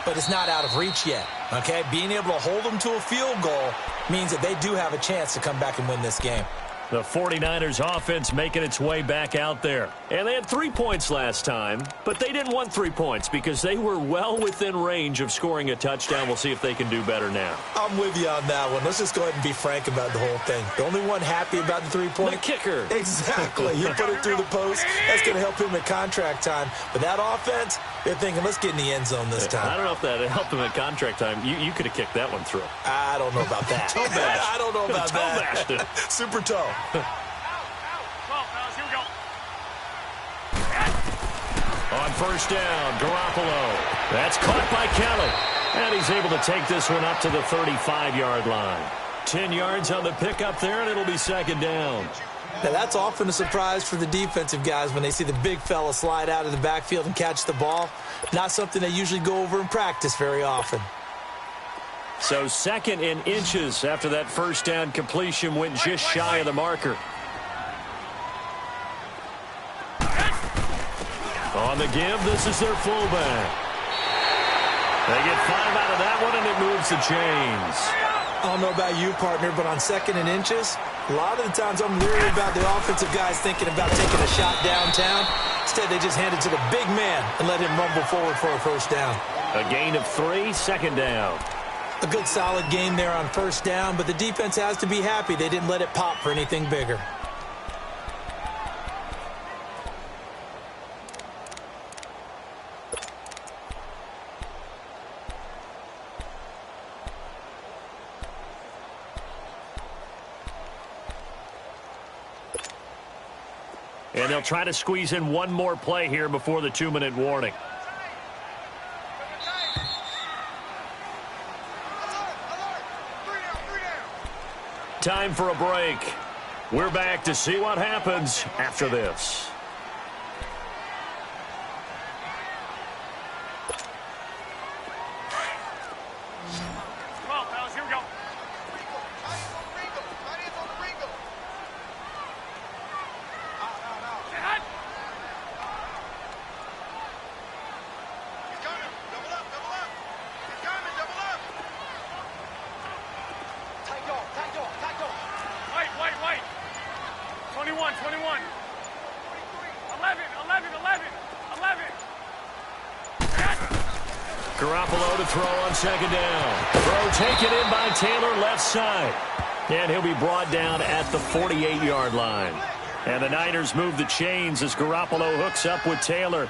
but it's not out of reach yet, okay? Being able to hold them to a field goal means that they do have a chance to come back and win this game. The 49ers offense making its way back out there. And they had 3 points last time, but they didn't want 3 points because they were well within range of scoring a touchdown. We'll see if they can do better now. I'm with you on that one. Let's just go ahead and be frank about the whole thing. The only one happy about the 3-point? The kicker. Exactly. You put it through the post. That's going to help him at contract time. But that offense, they're thinking, let's get in the end zone this time. I don't know if that helped him at contract time. You could have kicked that one through. I don't know about that. Toe bash. I don't know about toe that. Bashed. Super toe. On first down, Garoppolo. That's caught by Kelly. And he's able to take this one up to the 35-yard line. 10 yards on the pickup there, and it'll be second down. Now, that's often a surprise for the defensive guys when they see the big fella slide out of the backfield and catch the ball. Not something they usually go over in practice very often. So 2nd and inches after that first down completion went just shy of the marker. On the give, this is their fullback. They get 5 out of that one, and it moves the chains. I don't know about you, partner, but on 2nd and inches, a lot of the times I'm leery about the offensive guys thinking about taking a shot downtown. Instead, they just hand it to the big man and let him rumble forward for a first down. A gain of 3, second down. A good, solid game there on first down, but the defense has to be happy they didn't let it pop for anything bigger. And they'll try to squeeze in one more play here before the 2-minute warning. Time for a break. We're back to see what happens after this. Garoppolo to throw on second down. Throw taken in by Taylor left side. And he'll be brought down at the 48-yard line. And the Niners move the chains as Garoppolo hooks up with Taylor.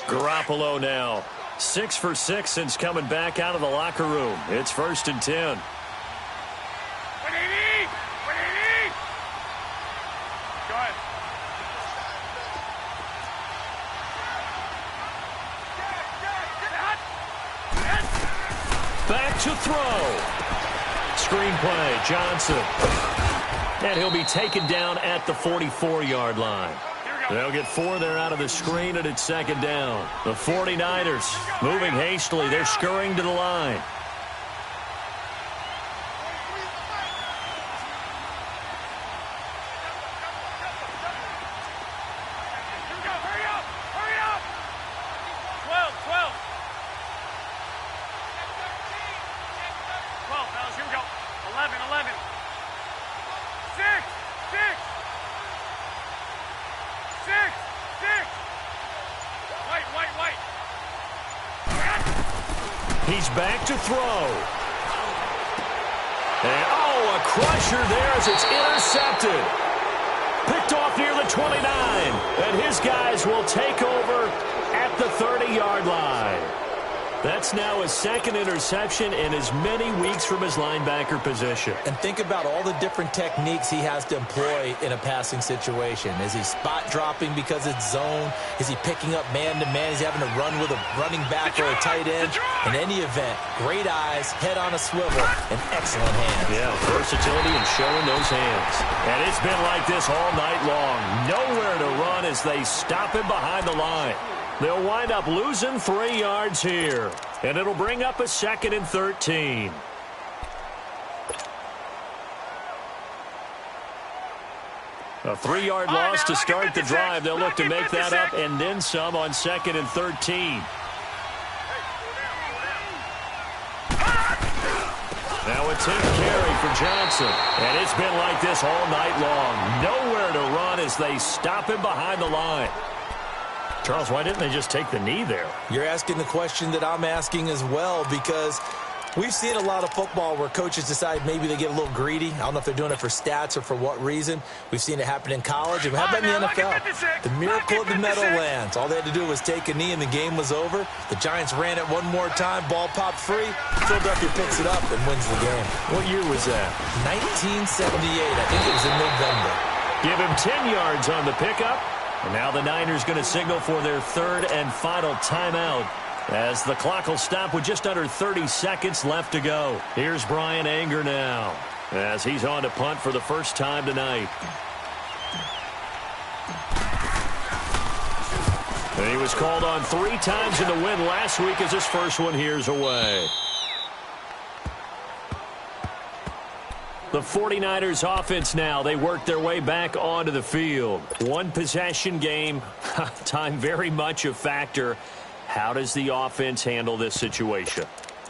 Garoppolo now 6 for 6 since coming back out of the locker room. It's 1st and 10. Back to throw. Screen play, Johnson. And he'll be taken down at the 44-yard line. They'll get 4 there out of the screen, and it's second down. The 49ers moving hastily. They're scurrying to the line. He's back to throw. And, a crusher there as it's intercepted. Picked off near the 29. And his guys will take over at the 30-yard line. That's now his second interception in as many weeks from his linebacker position. And think about all the different techniques he has to employ in a passing situation. Is he spot dropping because it's zone? Is he picking up man-to-man? Is he having to run with a running back or a tight end? In any event, great eyes, head on a swivel, and excellent hands. Yeah, versatility and showing those hands. And it's been like this all night long. Nowhere to run as they stop him behind the line. They'll wind up losing 3 yards here. And it'll bring up a 2nd and 13. A 3-yard loss to start the drive. They'll look to make that up and then some on 2nd and 13. Now a 10th carry for Johnson. And it's been like this all night long. Nowhere to run as they stop him behind the line. Charles, why didn't they just take the knee there? You're asking the question that I'm asking as well, because we've seen a lot of football where coaches decide maybe they get a little greedy. I don't know if they're doing it for stats or for what reason. We've seen it happen in college. And how about in the NFL? The miracle of the Meadowlands. All they had to do was take a knee and the game was over. The Giants ran it one more time. Ball popped free. Philadelphia picks it up and wins the game. What year was that? 1978. I think it was in November. Give him 10 yards on the pickup. And now the Niners going to signal for their 3rd and final timeout as the clock will stop with just under 30 seconds left to go. Here's Brian Anger now as he's on to punt for the first time tonight. And he was called on 3 times in the win last week as his first one here's away. The 49ers offense now, they work their way back onto the field. 1 possession game, time very much a factor. How does the offense handle this situation?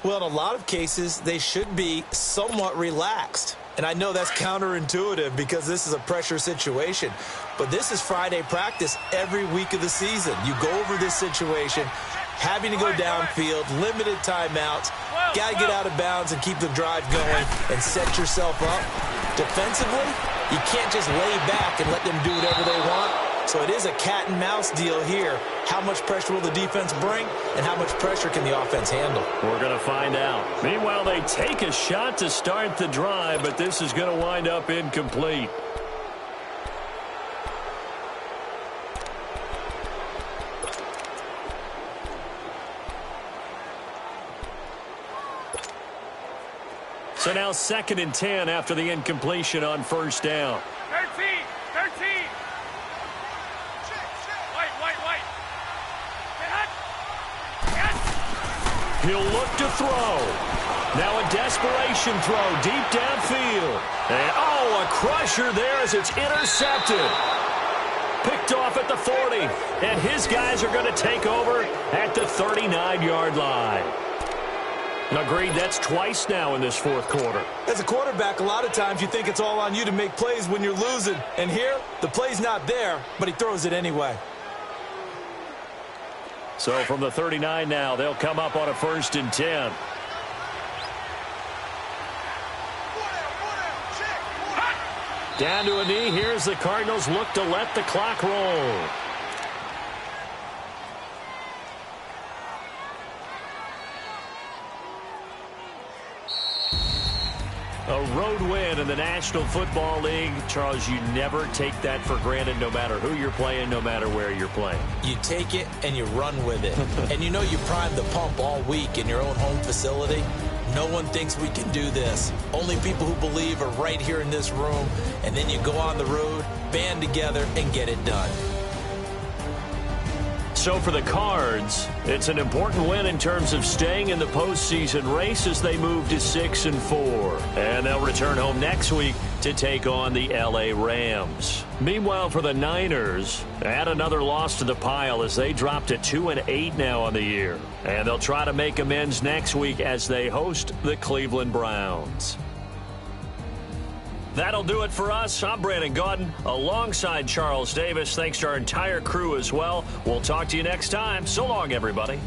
Well, in a lot of cases, they should be somewhat relaxed. And I know that's counterintuitive because this is a pressure situation. But this is Friday practice every week of the season. You go over this situation, having to go downfield, limited timeouts, got to get out of bounds and keep the drive going and set yourself up. Defensively, you can't just lay back and let them do whatever they want. So it is a cat and mouse deal here. How much pressure will the defense bring and how much pressure can the offense handle? We're going to find out. Meanwhile, they take a shot to start the drive, but this is going to wind up incomplete. So now 2nd and 10 after the incompletion on 1st down. 13. White. He'll look to throw. Now a desperation throw deep downfield. And a crusher there as it's intercepted. Picked off at the 40. And his guys are going to take over at the 39-yard line. Agreed, that's twice now in this 4th quarter. As a quarterback, a lot of times you think it's all on you to make plays when you're losing. And here, the play's not there, but he throws it anyway. So from the 39 now, they'll come up on a 1st and 10. Down to a knee. Here's the Cardinals look to let the clock roll. A road win in the National Football League. Charles, you never take that for granted no matter who you're playing, no matter where you're playing. You take it and you run with it. And you know you primed the pump all week in your own home facility. No one thinks we can do this. Only people who believe are right here in this room. And then you go on the road, band together, and get it done. So for the Cards, it's an important win in terms of staying in the postseason race as they move to 6-4. And they'll return home next week to take on the LA Rams. Meanwhile, for the Niners, add another loss to the pile as they drop to 2-8 now on the year. And they'll try to make amends next week as they host the Cleveland Browns. That'll do it for us. I'm Brandon Gaudin alongside Charles Davis. Thanks to our entire crew as well. We'll talk to you next time. So long, everybody.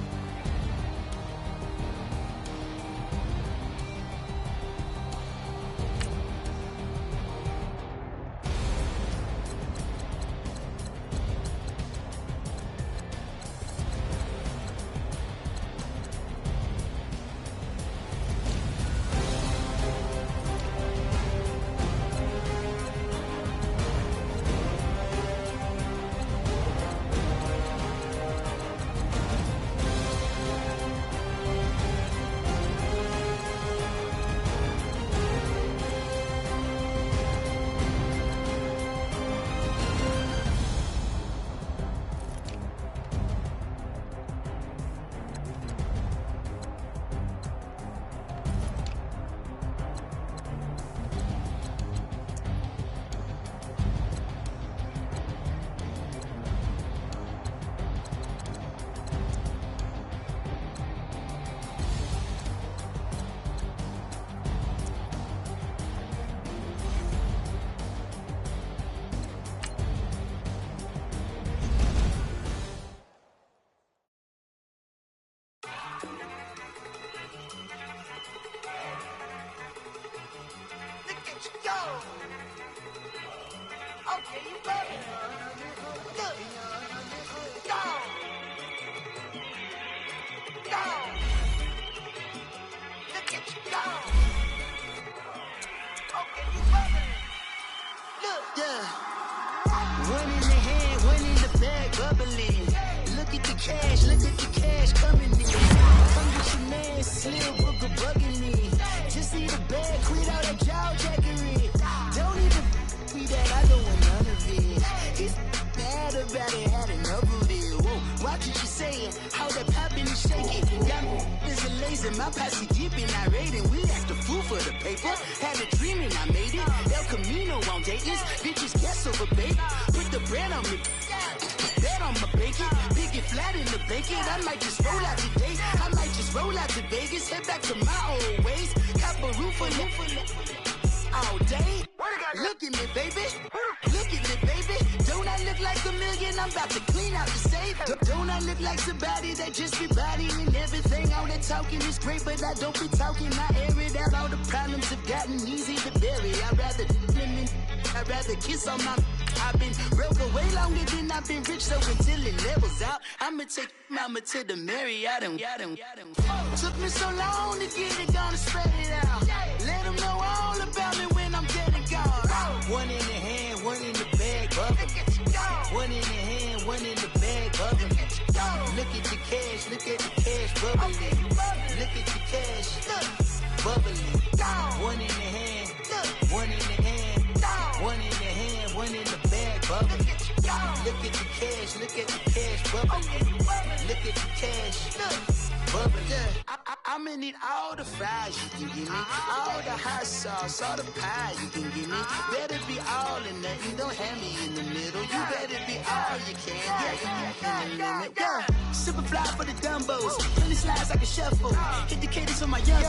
Look at you go. Okay, you bugging. Look. Go. Go. Look at you go. Okay, you bugging. Look. Yeah. One in the hand, one in the bag, bubbling. Look at the cash coming in. Come get your man, Slim Booker bugging me. Just see the bag, quit all that jaw jackery. Don't even be that, I don't want none of it. He's mad about it, had enough of it. Whoa, watch what you saying, how that poppin' and shaking. Got me this a lazy, my posse deep in our rating. We act a fool for the paper, had a dream and I made it. El Camino on Dayton's, bitches guess over baby. Put the bread on me, bet on my bacon. Big it flat in the blanket, I might just roll out today. I might just roll out to Vegas, head back to my old ways. Cop a roof for all day. Look at me, baby. Look at me, baby. Don't I look like a million? I'm about to clean out the safe. Don't I look like somebody that just be bodying everything? All that talking is great, but I don't be talking. I air it out. All the problems have gotten easy to bury. I'd rather kiss on my. I've been broke way longer than I've been rich, so until it levels out, I'ma take mama to the Marriott and took me so long to get it gone and spread it out. Let them know all about me when I'm dead and gone. One in the hand, one in the bag, bubbling. One in the hand, one in the bag, bubbling. Look at the cash, bubbling. Look at the cash, bubbling. One in the hand, one in the hand, one in the hand, one in the bag, bubbling. Look at the cash, bubbling. Look at the cash, bubbling. I'ma need all the fries you can give me, all the hot sauce, all the pie you can give me. Better be all or nothing, don't have me in the middle. You better be all you can, yeah. Super fly for the Dumbos, plenty slides like a shuffle. Hit the cadence for my young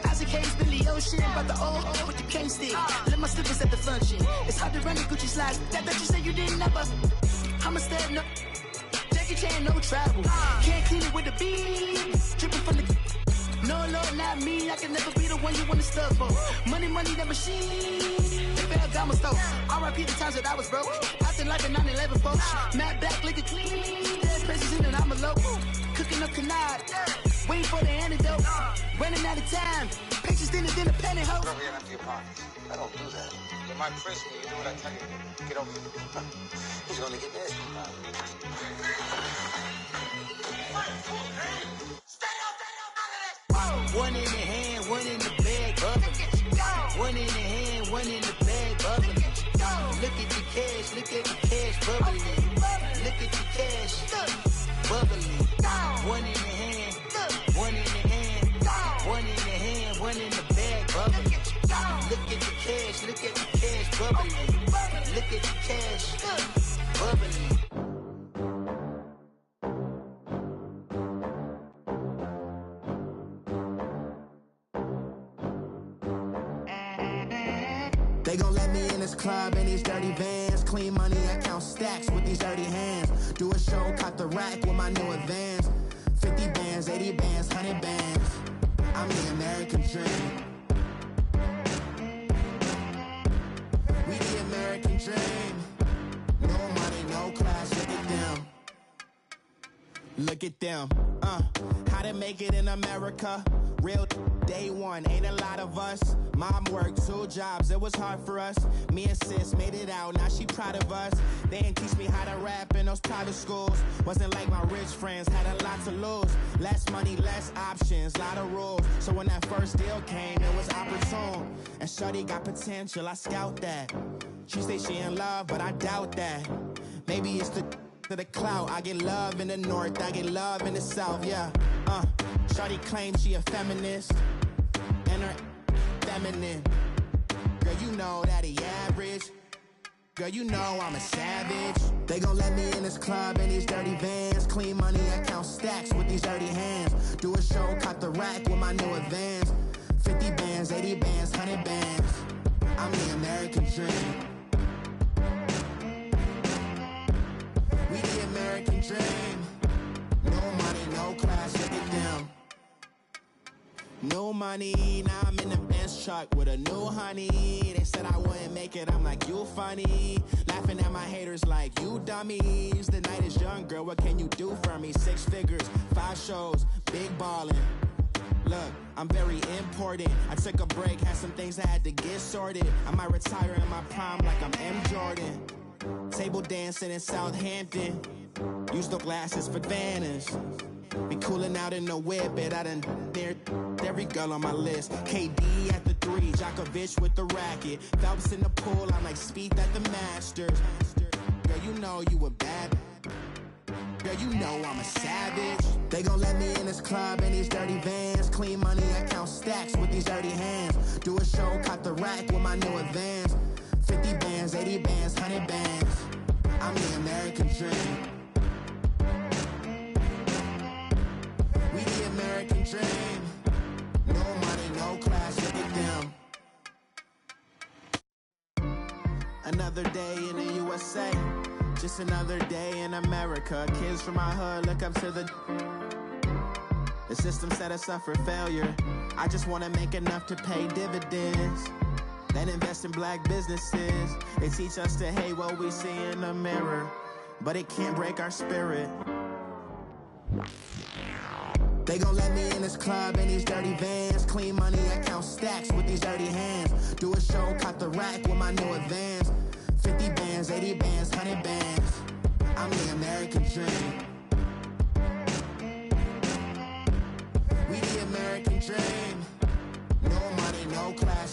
Isaac Hayes, Billy Ocean, about the old with the cane stick. Let my slippers at the function. It's hard to run the Gucci slides. That you say you didn't never. I'ma step no. Jackie Chan, no travel. Can't clean it with the beat. Dripping from the. No, Lord, not me. I can never be the one you wanna stuff for. Money, that machine. They fell down my stove. R.I.P. the times that I was broke. Acting like a 9/11 folks. Matt back, liquor clean. Dead presses in and I'm a local. Cooking up canard. Waiting for the antidote. Running out of time. Pictures thinner than a penny hoe. Rub your empty your pockets. I don't do that. You might press me. You do what I tell you. Get over here. He's gonna get nasty. One in the hand, one in the bag, bubbling. One in the hand, one in the bag, bubbling. Look at the cash, bubbling. Look at the cash, bubbling. One in the hand, one in the hand, one in the hand, one in the bag, bubbling. Look at the cash, bubbling. Look at the cash, bubbling. They gon' let me in this club in these dirty vans. Clean money, I count stacks with these dirty hands. Do a show, cut the rack with my new advance. 50 bands, 80 bands, 100 bands. I'm the American dream. We the American dream. No money, no class, look at them. Look at them, how to make it in America. Real day one, ain't a lot of us. Mom worked 2 jobs, it was hard for us. Me and sis made it out, now she proud of us. They didn't teach me how to rap in those private schools. Wasn't like my rich friends, had a lot to lose. Less money, less options, lot of rules. So when that first deal came, it was opportune. And shorty got potential, I scout that. She say she in love, but I doubt that. Maybe it's to the clout. I get love in the north, I get love in the south, yeah. Shorty claims she a feminist, and her feminine. Girl, you know that he average. Girl, you know I'm a savage. They gon' let me in this club in these dirty vans. Clean money, I count stacks with these dirty hands. Do a show, cut the rack with my new advance. 50 bands, 80 bands, 100 bands. I'm the American dream. We the American dream. No money, no class, look at them. No money, now I'm in the Benz truck with a new honey. They said I wouldn't make it, I'm like, you funny. Laughing at my haters like, you dummies. The night is young, girl, what can you do for me? 6 figures, 5 shows, big ballin'. Look, I'm very important. I took a break, had some things I had to get sorted. I might retire in my prime like I'm M. Jordan. Table dancing in Southampton. Use the glasses for Vanish. Be cooling out in the whip, I done near every girl on my list. KD at the 3, Djokovic with the racket. Phelps in the pool, I'm like Speed at the Masters. Girl, you know you a bad. Girl, you know I'm a savage. They gon' let me in this club in these dirty vans. Clean money, I count stacks with these dirty hands. Do a show, caught the rack with my new advance. 50 bands, 80 bands, 100 bands. I'm the American dream. We the American dream. No money, no class, look at them. Another day in the USA. Just another day in America. Kids from my hood look up to the system set us up for failure. I just wanna make enough to pay dividends. Then invest in black businesses. They teach us to hate what we see in the mirror, but it can't break our spirit. They gon' let me in this club in these dirty vans. Clean money, I count stacks with these dirty hands. Do a show, caught the rack with my new advance. 50 bands, 80 bands, 100 bands. I'm the American dream. We the American dream. No money, no class.